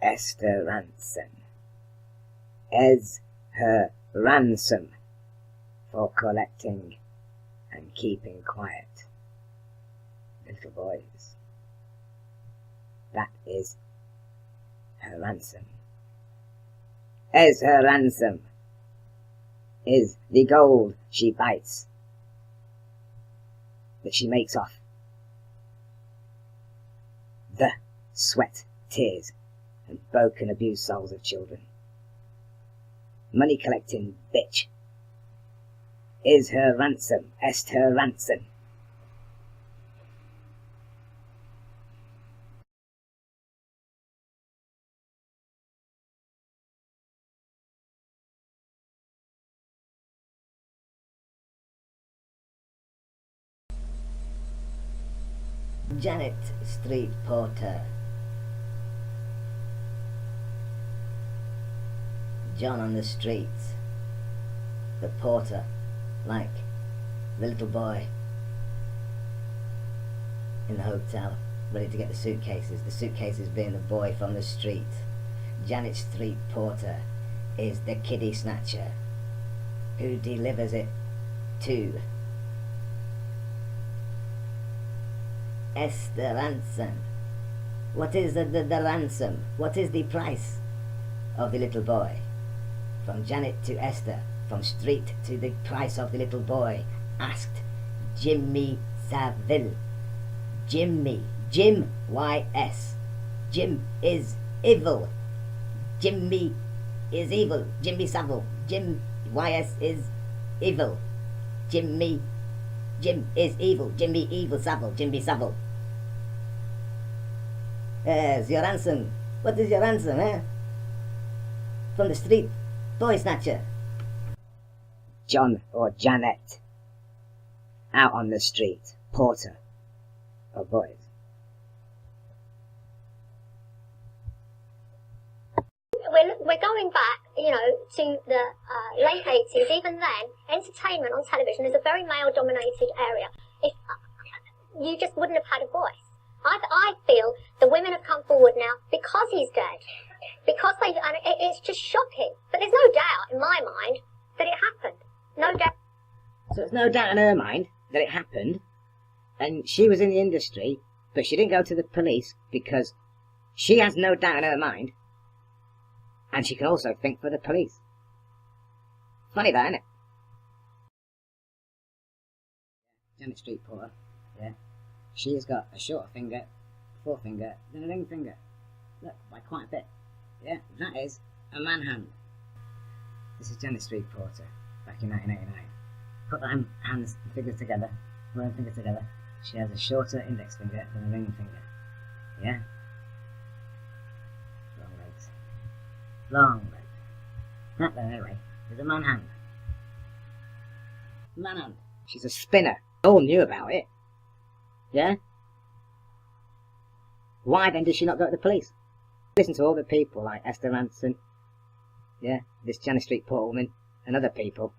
Esther Ransom as her ransom for collecting and keeping quiet little boys. That is her ransom. As her ransom is the gold she bites, that she makes off the sweat, tears, and broken, abused souls of children. Money collecting bitch is her ransom, est her ransom. Janet Street Porter. John on the streets. The porter, like the little boy in the hotel, ready to get the suitcases being the boy from the street. Janet Street Porter is the kiddie snatcher who delivers it to Esther Ransom. What is the ransom? What is the price of the little boy? From Janet to Esther, from street to the price of the little boy, asked Jimmy Saville. Jimmy, Jim, Y-S. Jim is evil. Jimmy is evil. Jimmy Saville. Jim, Y-S is evil. Jimmy, Jim is evil. Jimmy evil Saville. Jimmy Saville. Yes, your ransom. What is your ransom, eh? From the street boy snatcher. John or Janet out on the street, porter of boys. We're going back, to the late 80s. Even then, entertainment on television is a very male-dominated area. If you just wouldn't have had a voice. I feel the women have come forward now because he's dead. Because it's just shocking. But there's no doubt in my mind that it happened. No doubt. So there's no doubt in her mind that it happened, and she was in the industry, but she didn't go to the police because she has no doubt in her mind, and she can also think for the police. Funny that, isn't it? Janet Street Porter, yeah. She has got a shorter finger, forefinger, than a ring finger. Look, by quite a bit. Yeah, that is a man hand. This is Janet Street Porter, back in 1989. Put the hands and fingers together, one finger together. She has a shorter index finger than a ring finger. Yeah? Long legs. Long legs. That there, anyway, is a man hand. Man hand. She's a spinner. All knew about it. Yeah? Why then did she not go to the police? Listen to all the people like Esther Ransom, yeah, this Janet Street Porter woman, and other people,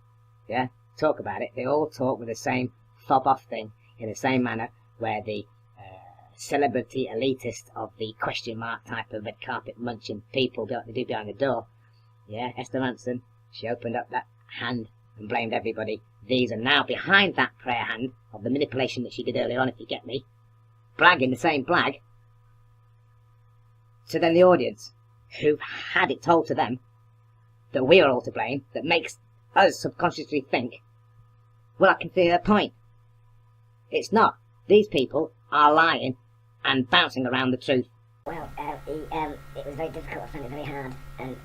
yeah, talk about it. They all talk with the same fob-off thing, in the same manner, where the celebrity elitist of the question mark type of red carpet munching people do what they do behind the door. Yeah, Esther Ransom, she opened up that hand and blamed everybody. These are now behind that prayer hand of the manipulation that she did earlier on, if you get me, blagging the same blag. So then the audience, who've had it told to them that we are all to blame, that makes us subconsciously think, well, I can see her point. It's not. These people are lying and bouncing around the truth. Well, it was very difficult. I found it very hard. And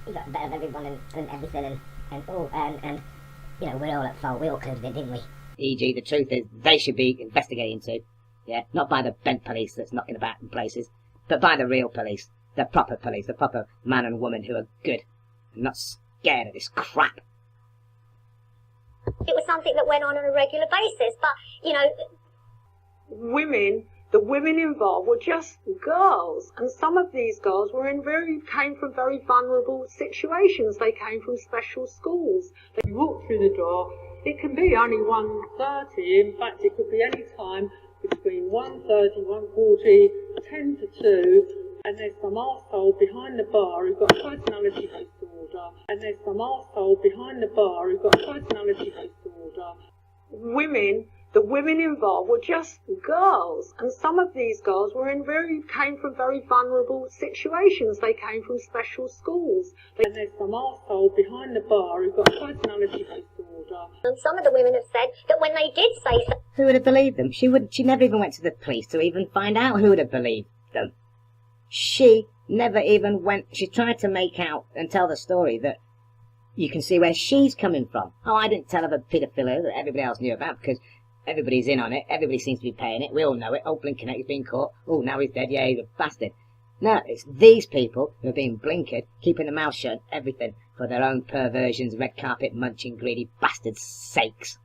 he got the better of everyone and everything. We're all at fault. We all could have been, didn't we? E.g., the truth is, they should be investigating too. Yeah, not by the bent police that's knocking about in places, but by the real police, the proper man and woman who are good and not scared of this crap. It was something that went on a regular basis, but, the women involved were just girls, and some of these girls came from very vulnerable situations. They came from special schools. They walked through the door. It can be only 1:30. In fact, it could be any time between 1:30, 1:40, 10 to 2, and there's some arsehole behind the bar who's got a personality disorder, and there's some arsehole behind the bar who's got a personality disorder. The women involved were just girls, and some of these girls came from very vulnerable situations. They came from special schools. And there's some arsehole behind the bar who's got a personality disorder. And some of the women have said that when they did say so, Who would have believed them? She never even went to the police to even find out who would have believed them. She never even went. She tried to make out and tell the story that you can see where she's coming from. Oh, I didn't tell of a paedophilia that everybody else knew about because everybody's in on it. Everybody seems to be paying it. We all know it. Oh, Blinken, he's been caught. Oh, now he's dead. Yeah, he's a bastard. No, it's these people who are being blinkered, keeping their mouth shut, everything for their own perversions, red carpet munching, greedy bastards' sakes.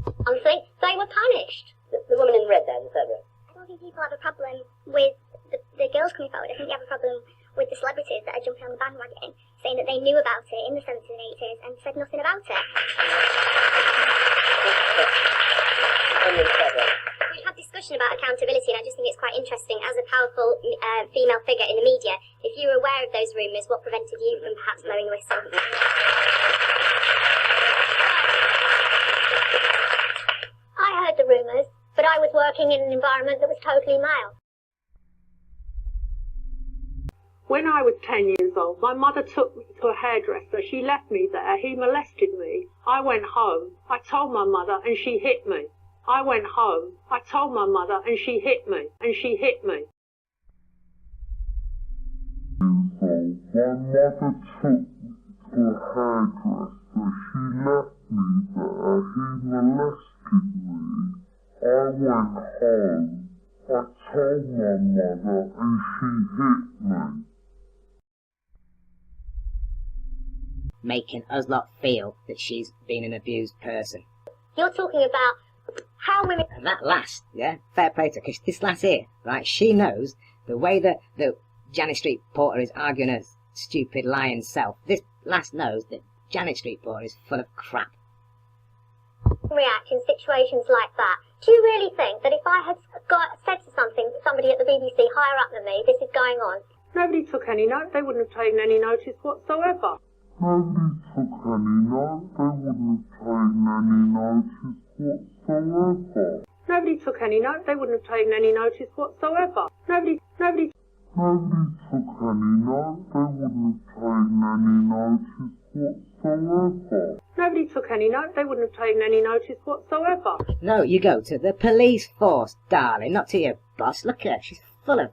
I think they were punished. The woman in red there, the third row. I don't think people have a problem with the girls coming forward. I think they have a problem with the celebrities that are jumping on the bandwagon, saying that they knew about it in the 70s and 80s and said nothing about it. We've had discussion about accountability, and I just think it's quite interesting as a powerful female figure in the media. If you were aware of those rumours, what prevented you from perhaps blowing the whistle? I heard the rumours, but I was working in an environment that was totally male. When I was 10 years old, my mother took me to a hairdresser. She left me there. He molested me. I went home. I told my mother and she hit me. I went home. I told my mother and she hit me. And she hit me. My mother took me to a hairdresser. She left me there. He molested me. I went home. I told my mother and she hit me. Making us lot feel that she's been an abused person. You're talking about how women... And that lass, yeah, fair play to her, because this lass here, right, she knows the way that the Janet Street Porter is arguing her stupid lying self. This lass knows that Janet Street Porter is full of crap. react in situations like that. Do you really think that if I had said something to somebody at the BBC higher up than me, this is going on? Nobody took any note. They wouldn't have taken any notice whatsoever. Nobody took any note. They wouldn't have taken any notice whatsoever. Nobody took any note. They wouldn't have taken any notice whatsoever. Nobody took any note. They wouldn't have taken any notice whatsoever. Nobody took any note. They wouldn't have taken any notice whatsoever. No, you go to the police force, darling, not to your boss. Look at her. She's full of